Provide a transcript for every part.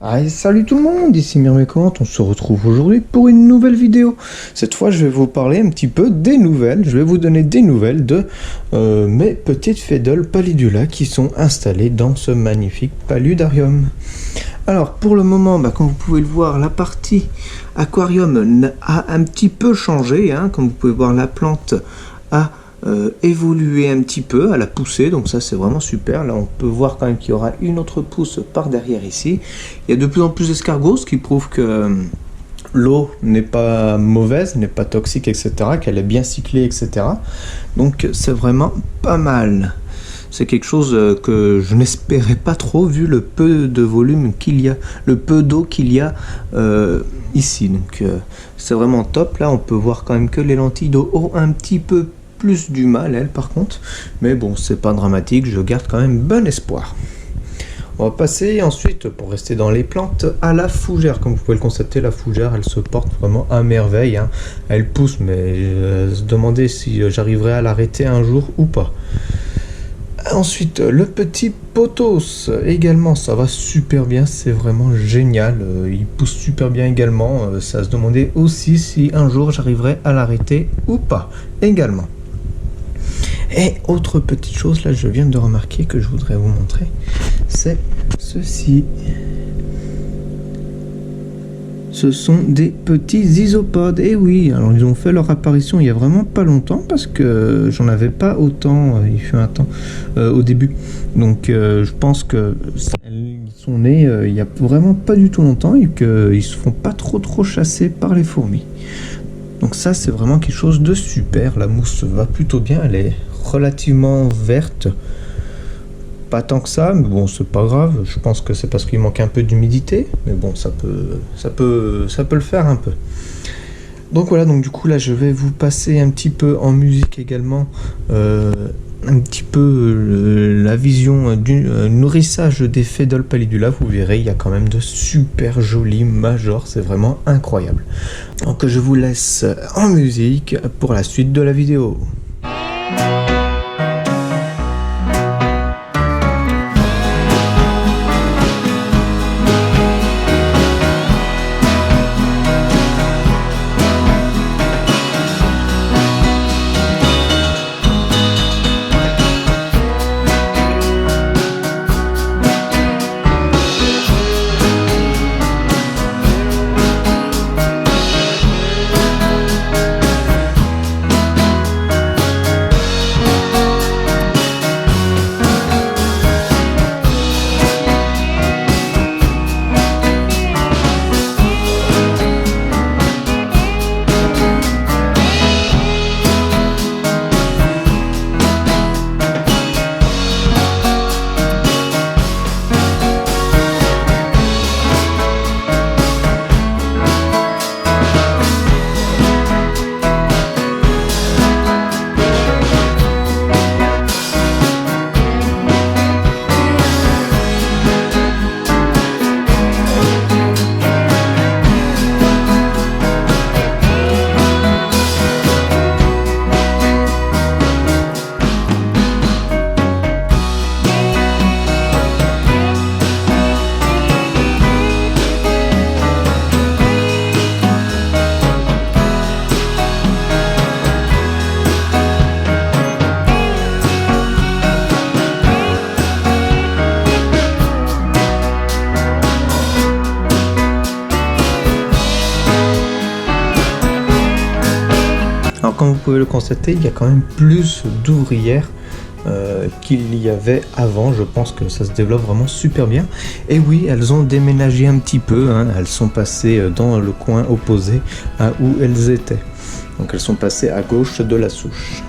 Allez, salut tout le monde, ici Myrmécante, on se retrouve aujourd'hui pour une nouvelle vidéo. Cette fois, je vais vous parler un petit peu des nouvelles, je vais vous donner des nouvelles de mes petites Phédoles Paludula qui sont installées dans ce magnifique paludarium. Alors, pour le moment, comme vous pouvez le voir, la partie aquarium a un petit peu changé, hein. Comme vous pouvez voir, la plante a évoluer un petit peu, à la poussée, donc ça c'est vraiment super. Là on peut voir quand même qu'il y aura une autre pousse par derrière ici. Il y a de plus en plus d'escargots, ce qui prouve que l'eau n'est pas mauvaise, n'est pas toxique, etc., qu'elle est bien cyclée, etc. Donc c'est vraiment pas mal. C'est quelque chose que je n'espérais pas trop vu le peu de volume qu'il y a, le peu d'eau qu'il y a ici. Donc c'est vraiment top. Là on peut voir quand même que les lentilles d'eau ont un petit peu plus du mal, elle, par contre, mais bon, c'est pas dramatique, je garde quand même bon espoir. On va passer ensuite, pour rester dans les plantes, à la fougère. Comme vous pouvez le constater, la fougère, elle se porte vraiment à merveille, hein. Elle pousse, mais se demander si j'arriverai à l'arrêter un jour ou pas. Ensuite, le petit pothos, également, ça va super bien, c'est vraiment génial, il pousse super bien également, ça se demandait aussi si un jour j'arriverai à l'arrêter ou pas, également. Et autre petite chose, là je viens de remarquer que je voudrais vous montrer, c'est ceci. Ce sont des petits isopodes, et oui, alors ils ont fait leur apparition il y a vraiment pas longtemps, parce que j'en avais pas autant, il fut un temps, au début. Donc je pense que ils sont nés il y a vraiment pas du tout longtemps, et qu'ils se font pas trop chasser par les fourmis. Donc ça c'est vraiment quelque chose de super, la mousse va plutôt bien, elle est relativement verte, pas tant que ça, mais bon c'est pas grave, je pense que c'est parce qu'il manque un peu d'humidité, mais bon ça peut le faire un peu. Donc voilà, donc du coup là je vais vous passer un petit peu en musique également, un petit peu la vision du nourrissage des Phédoles Paludula. Vous verrez, il y a quand même de super jolis majors, c'est vraiment incroyable. Donc je vous laisse en musique pour la suite de la vidéo. Alors comme vous pouvez le constater, il y a quand même plus d'ouvrières qu'il y avait avant. Je pense que ça se développe vraiment super bien. Et oui, elles ont déménagé un petit peu, hein. Elles sont passées dans le coin opposé à où elles étaient. Donc elles sont passées à gauche de la souche.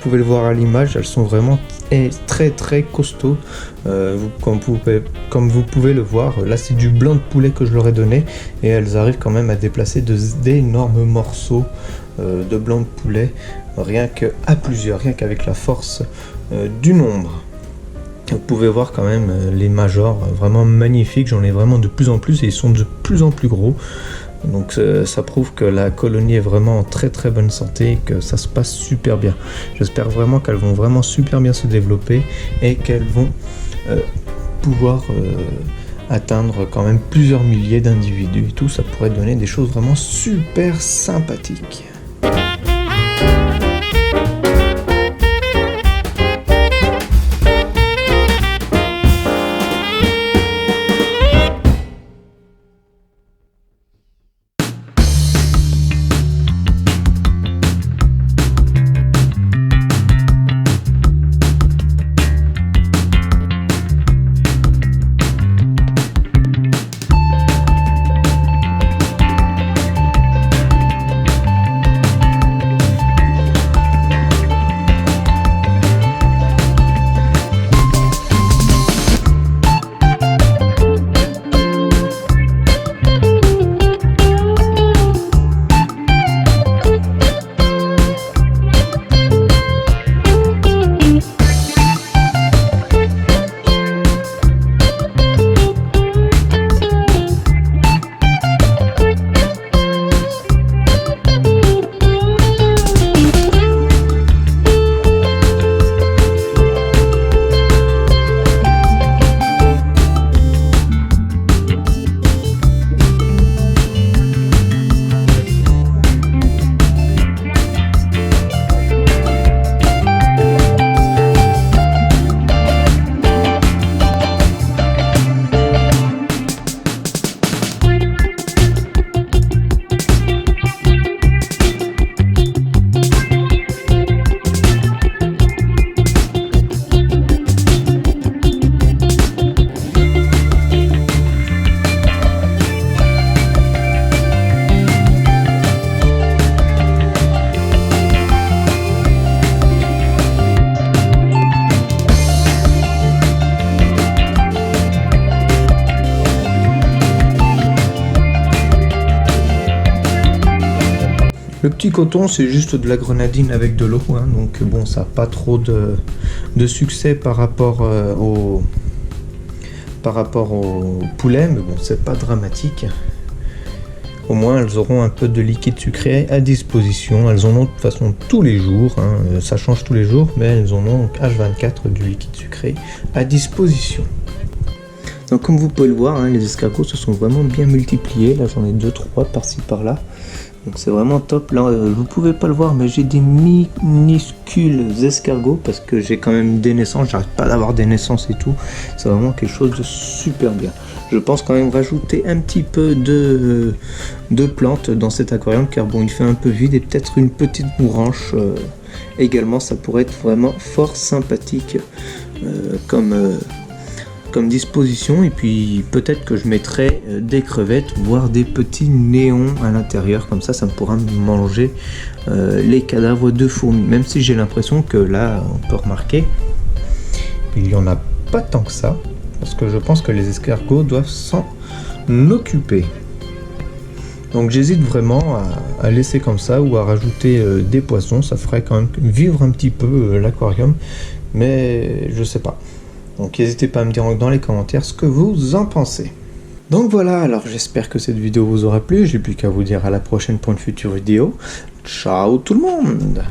pouvez le voir à l'image, elles sont vraiment très très costauds. Comme vous pouvez le voir, là c'est du blanc de poulet que je leur ai donné et elles arrivent quand même à déplacer d'énormes morceaux de blanc de poulet, rien qu'à plusieurs, rien qu'avec la force du nombre. Vous pouvez voir quand même les majors vraiment magnifiques, j'en ai vraiment de plus en plus et ils sont de plus en plus gros. Donc ça prouve que la colonie est vraiment en très très bonne santé et que ça se passe super bien. J'espère vraiment qu'elles vont vraiment super bien se développer et qu'elles vont pouvoir atteindre quand même plusieurs milliers d'individus et tout. Ça pourrait donner des choses vraiment super sympathiques. Le petit coton, c'est juste de la grenadine avec de l'eau, hein, donc bon, ça n'a pas trop de succès par rapport au poulet, mais bon, c'est pas dramatique. Au moins, elles auront un peu de liquide sucré à disposition. Elles en ont de toute façon tous les jours, hein, ça change tous les jours, mais elles en ont donc H24 du liquide sucré à disposition. Donc comme vous pouvez le voir, hein, les escargots se sont vraiment bien multipliés. Là, j'en ai 2-3 par-ci par-là. Donc c'est vraiment top. Là, vous pouvez pas le voir, mais j'ai des minuscules escargots parce que j'ai quand même des naissances. J'arrête pas d'avoir des naissances et tout. C'est vraiment quelque chose de super bien. Je pense quand même rajouter un petit peu de plantes dans cet aquarium car bon, il fait un peu vide et peut-être une petite branche également. Ça pourrait être vraiment fort sympathique comme disposition, et puis peut-être que je mettrai des crevettes, voire des petits néons à l'intérieur, comme ça me pourra manger les cadavres de fourmis, même si j'ai l'impression que là on peut remarquer il y en a pas tant que ça, parce que je pense que les escargots doivent s'en occuper. Donc j'hésite vraiment à laisser comme ça ou à rajouter des poissons, ça ferait quand même vivre un petit peu l'aquarium, mais je sais pas. Donc n'hésitez pas à me dire dans les commentaires ce que vous en pensez. Donc voilà, alors j'espère que cette vidéo vous aura plu. J'ai plus qu'à vous dire à la prochaine pour une future vidéo. Ciao tout le monde!